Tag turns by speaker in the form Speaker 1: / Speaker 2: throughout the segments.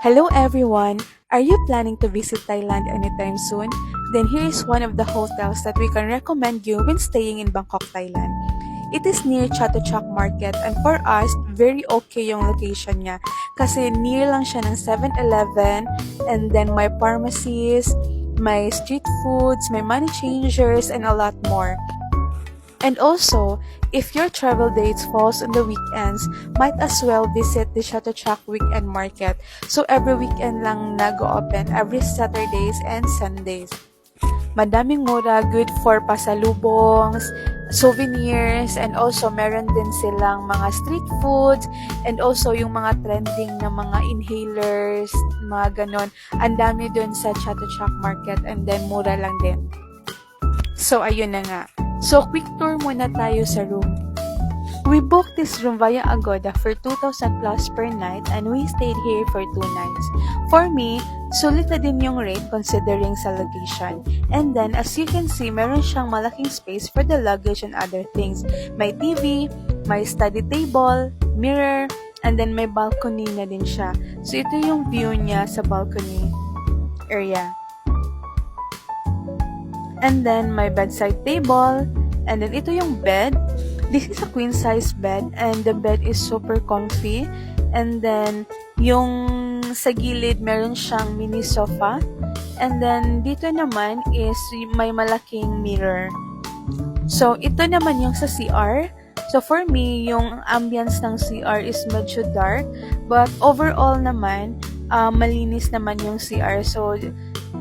Speaker 1: Hello everyone! Are you planning to visit Thailand anytime soon? Then here is one of the hotels that we can recommend you when staying in Bangkok, Thailand. It is near Chatuchak Market and for us, very okay yung location niya. Kasi near lang siya ng 7-Eleven and then may pharmacies, may street foods, may money changers, and a lot more. And also, if your travel dates falls on the weekends, might as well visit the Chatuchak Weekend Market. So every weekend lang nag-open, every Saturdays and Sundays. Madaming mura, good for pasalubongs, souvenirs, and also meron din silang mga street foods, and also yung mga trending na mga inhalers, mga ganon. Ang dami dun sa Chatuchak Market and then mura lang din. So ayun na nga. So, quick tour muna tayo sa room. We booked this room via Agoda for 2,000 plus per night and we stayed here for 2 nights. For me, sulit na din yung rate considering sa location. And then, as you can see, meron siyang malaking space for the luggage and other things. May TV, may study table, mirror, and then may balcony na din siya. So, ito yung view niya sa balcony area. And then, my bedside table. And then, ito yung bed. This is a queen size bed. And the bed is super comfy. And then, yung sa gilid, meron siyang mini sofa. And then, dito naman is may malaking mirror. So, ito naman yung sa CR. So, for me, yung ambience ng CR is medyo dark. But, overall naman, malinis naman yung CR. So,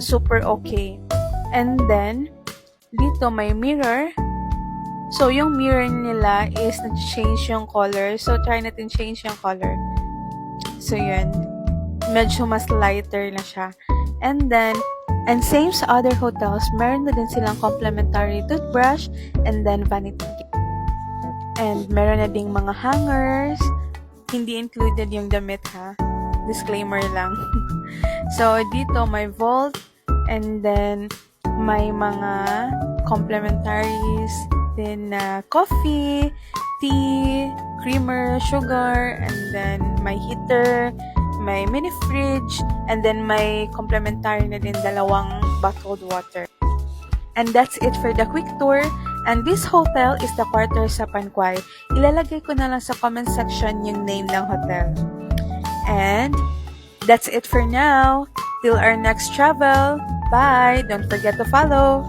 Speaker 1: super okay. And then, dito may mirror. So, yung mirror nila is nag-change yung color. So, try natin change yung color. So, yun. Medyo mas lighter na siya. And then, and same sa other hotels, meron na din silang complimentary toothbrush and then vanity kit. And meron na ding mga hangers. Hindi included yung damit ha. Disclaimer lang. So, dito may vault and then may mga complementaries din na coffee, tea, creamer, sugar, and then may heater, may mini fridge, and then may complementary na din 2 bottled water. And that's it for the quick tour. And this hotel is the Quarter sa Panquay. Ilalagay ko na lang sa comment section yung name ng hotel. And that's it for now. Till our next travel. Bye! Don't forget to follow!